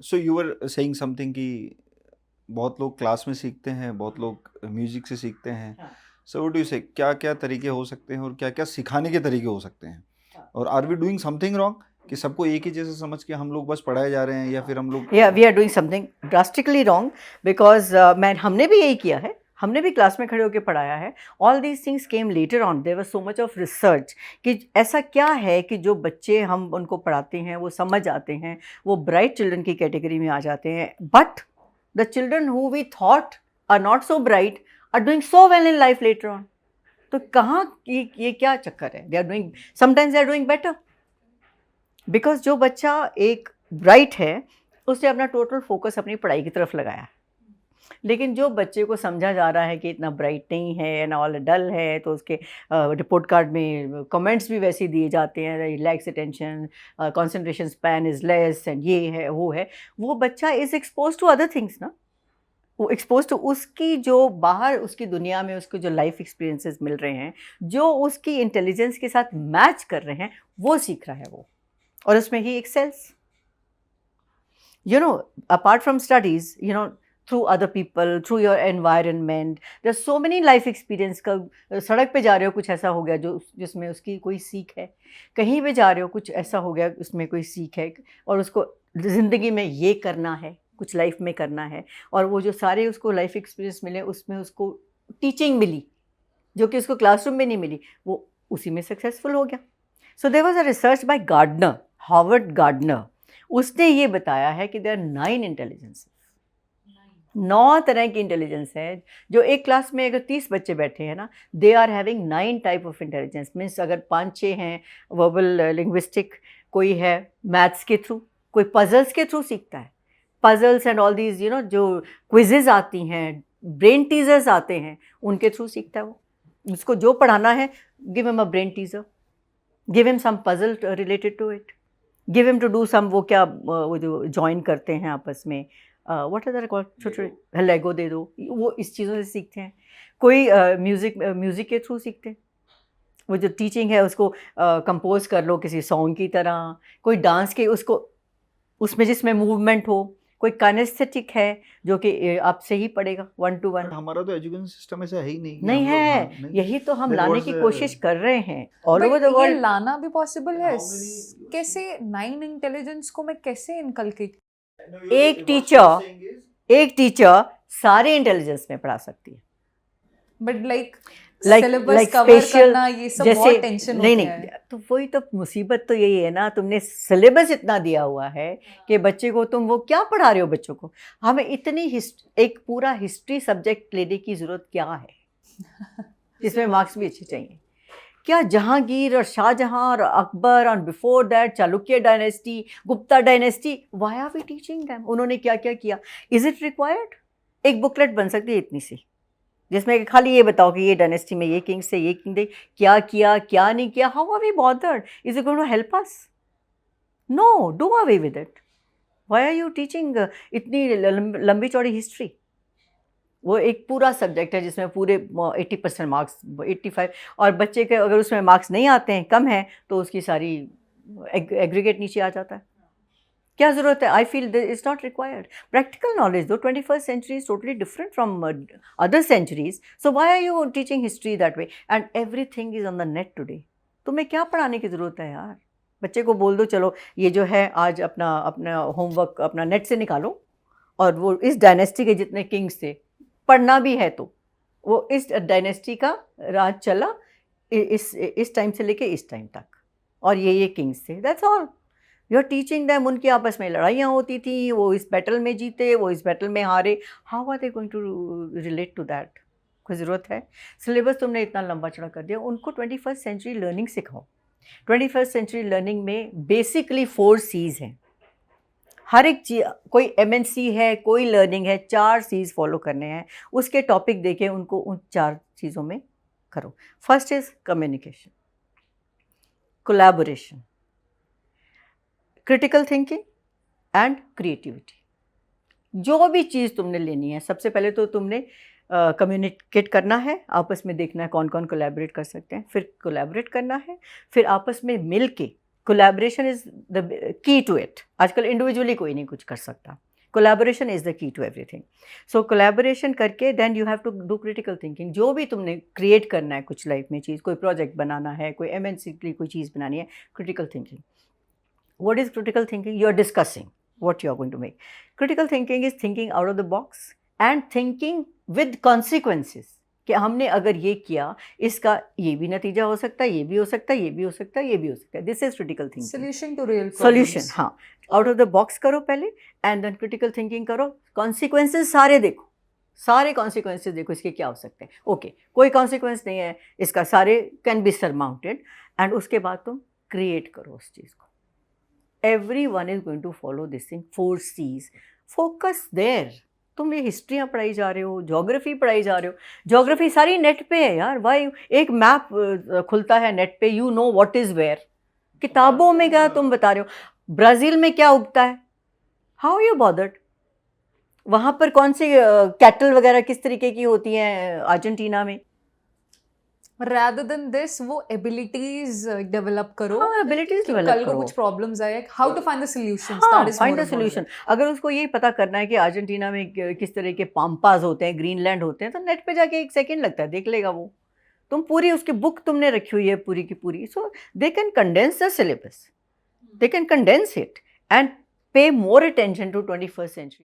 So you were saying something कि बहुत लोग क्लास में सीखते हैं, बहुत लोग म्यूजिक से सीखते हैं। हाँ, सो व्हाट डू यू से, क्या क्या तरीके हो सकते हैं और क्या क्या सिखाने के तरीके हो सकते हैं? हाँ। और are we doing something wrong कि सबको एक ही जैसे समझ के हम लोग बस पढ़ाए जा रहे हैं, या फिर हम लोग या we are doing something drastically wrong because हमने भी यही किया है, हमने भी क्लास में खड़े होकर पढ़ाया है। All these things came later on, there was so much of research कि ऐसा क्या है कि जो बच्चे हम उनको पढ़ाते हैं वो समझ आते हैं, वो ब्राइट चिल्ड्रन की कैटेगरी में आ जाते हैं, but the children who we thought are not so bright are doing so well in life later on. तो कहाँ ये क्या चक्कर है? They are doing, sometimes they are doing better because जो बच्चा एक ब्राइट है उसने अपना टोटल फोकस अपनी पढ़ाई की तरफ लगाया। लेकिन जो बच्चे को समझा जा रहा है कि इतना ब्राइट नहीं है एंड ऑल डल है, तो उसके रिपोर्ट कार्ड में कमेंट्स भी वैसे दिए जाते हैं, lacks attention, concentration span is less and ये है वो है। वो बच्चा is expose to other things ना, वो एक्सपोज टू उसकी जो बाहर उसकी दुनिया में उसको जो लाइफ एक्सपीरियंसेस मिल रहे हैं, जो उसकी इंटेलिजेंस के साथ मैच कर रहे हैं, वो सीख रहा है वो, और उसमें ही एक्सेल्स। You know, apart from studies, you know, through other people, through your environment, there's so many life experience का। सड़क पे जा रहे हो कुछ ऐसा हो गया जो जिसमें उसकी कोई सीख है, कहीं पे जा रहे हो कुछ ऐसा हो गया उसमें कोई सीख है, और उसको ज़िंदगी में ये करना है, कुछ लाइफ में करना है, और वो जो सारे उसको लाइफ एक्सपीरियंस मिले उसमें उसको टीचिंग मिली जो कि उसको क्लासरूम में नहीं मिली, वो उसी में सक्सेसफुल हो गया। So there was a research by Gardner, Harvard Gardner, उसने ये बताया है कि देयर आर 9 इंटेलिजेंस, 9 तरह की इंटेलिजेंस है। जो एक क्लास में अगर 30 बच्चे बैठे हैं ना, they are having 9 type of intelligence. Means अगर 5-6 हैं वर्बल लिंग्विस्टिक, कोई है मैथ्स के थ्रू, कोई पजल्स के थ्रू सीखता है, puzzles and all these, you know, जो क्विजेज आती हैं, ब्रेन टीजर्स आते हैं, उनके थ्रू सीखता है वो। उसको जो पढ़ाना है, give him a brain teaser, give him some puzzle related to it, give him to do some, वो क्या वो जो जॉइन करते हैं आपस में, व्हाट आर कॉल्ड, छोटे लेगो दे दो, वो इस चीज़ों से सीखते हैं। कोई म्यूज़िक के थ्रू सीखते हैं, वो जो टीचिंग है उसको कंपोज कर लो किसी सॉन्ग की तरह। कोई डांस के उसको उसमें जिसमें मूवमेंट हो। कोई काइनेस्थेटिक है जो कि आपसे ही पढ़ेगा 1 to 1। बट हमारा तो एजुकेशन सिस्टम ऐसा है ही नहीं कि नहीं हम लोग, हाँ है, नहीं। यही तो हम देन लाने व्हाट्स की कोशिश कर रहे हैं ऑल ओवर बट द ये वर्ल्ड। लाना भी पॉसिबल है? How many- कैसे 9 इंटेलिजेंस को मैं कैसे इनकलकेट? एक टीचर सारे इंटेलिजेंस में पढ़ा सकती है। But like like syllabus cover special, करना, ये सब जैसे बहुत टेंशन नहीं होती नहीं, है। तो वही तो मुसीबत तो यही है ना, तुमने सिलेबस इतना दिया हुआ है कि बच्चे को तुम वो क्या पढ़ा रहे हो बच्चों को। हमें इतनी एक पूरा हिस्ट्री सब्जेक्ट लेने की ज़रूरत क्या है जिसमें मार्क्स भी अच्छे चाहिए? क्या जहांगीर और शाहजहां और अकबर और before that Chalukya dynasty, Gupta dynasty, why are we teaching them? उन्होंने क्या क्या किया? Is it required? एक बुकलेट बन सकती है इतनी सी, जिसमें खाली ये बताओ कि ये डायनेस्टी में ये किंग्स से, ये किंग थे, क्या किया क्या नहीं किया। How are we bothered? Is it going to help us? No, do away with it. Why are you teaching इतनी लंबी चौड़ी हिस्ट्री? वो एक पूरा सब्जेक्ट है जिसमें पूरे 80% मार्क्स, 85, और बच्चे के अगर उसमें मार्क्स नहीं आते हैं, कम है, तो उसकी सारी एग्रीगेट नीचे आ जाता है। क्या ज़रूरत है? I feel is not required. Practical knowledge दो। 21st century is totally different from other centuries, so why are you teaching history that way? And everything is on the net today. तुम्हें क्या पढ़ाने की ज़रूरत है यार? बच्चे को बोल दो चलो ये जो है आज अपना अपना होमवर्क अपना नेट से निकालो, और वो इस डायनेस्टी के जितने किंग्स थे, पढ़ना भी है तो वो इस डायनेस्टी का राज चला इस टाइम से लेके इस टाइम तक, और ये किंग्स थे, that's all. You are teaching them. उनकी आपस में लड़ाइयाँ होती थी, वो इस बैटल में जीते, वो इस बैटल में हारे। How are they going to relate to that? कोई ज़रूरत है? सिलेबस तुमने इतना लंबा चढ़ा कर दिया। उनको 21st सेंचुरी लर्निंग सिखाओ। 21st सेंचुरी लर्निंग में बेसिकली 4 C's हैं। हर एक चीज़, कोई MNC है, कोई लर्निंग है, 4 C's फॉलो करने हैं। उसके टॉपिक देके उनको उन 4 चीज़ों में करो। First is communication, collaboration, critical thinking and creativity. जो भी चीज़ तुमने लेनी है, सबसे पहले तो तुमने कम्युनिकेट करना है, आपस में देखना है कौन कौन कोलैबोरेट कर सकते हैं, फिर कोलैबोरेट करना है, फिर आपस में मिल के collaboration is the key to it. आजकल इंडिविजुअली कोई नहीं कुछ कर सकता. Collaboration is the key to everything. So collaboration करके then you have to do critical thinking. जो भी तुमने क्रिएट करना है कुछ लाइफ में चीज़, कोई प्रोजेक्ट बनाना है, कोई MNC की कोई चीज़ बनानी है, critical thinking. What is critical thinking? You are discussing what you are going to make. Critical thinking is thinking out of the box and thinking with consequences. कि हमने अगर ये किया, इसका ये भी नतीजा हो सकता है, ये भी हो सकता है, ये भी हो सकता है, ये भी हो सकता है. This is critical thinking. solution to real problems. Solution, हाँ. Out of the box करो पहले and then critical thinking करो. Consequences सारे देखो, सारे consequences देखो इसके क्या हो सकते हैं. Okay, कोई consequence नहीं है इसका, सारे can be surmounted and उसके बाद तुम create करो उस चीज़ को. Everyone is going to follow this thing, 4 C's. Focus there. तुम ये हिस्ट्रियाँ पढ़ाई जा रहे हो, ज्योग्राफी पढ़ाई जा रहे हो. ज्योग्राफी सारी नेट पे है यार. वाई एक मैप खुलता है नेट पे, you know what is where. किताबों में क्या तुम बता रहे हो. ब्राज़ील में क्या उगता है, हाउ यू बॉदर्ड. वहाँ पर कौन सी कैटल वगैरह किस तरीके की होती हैं अर्जेंटीना में. rather than this वो abilities develop करो. हाँ, abilities कि develop कल को करो. कुछ problems आए, how to find the solutions. हाँ, that is find more the important. Solution. अगर उसको यही पता करना है कि अर्जेंटीना में किस तरह के पाम्पास होते हैं, ग्रीनलैंड होते हैं, तो नेट पे जाके 1 सेकंड लगता है, देख लेगा वो. तुम पूरी उसकी बुक तुमने रखी हुई है पूरी की पूरी. So they can condense the syllabus, they can condense it and pay more attention to 21st century.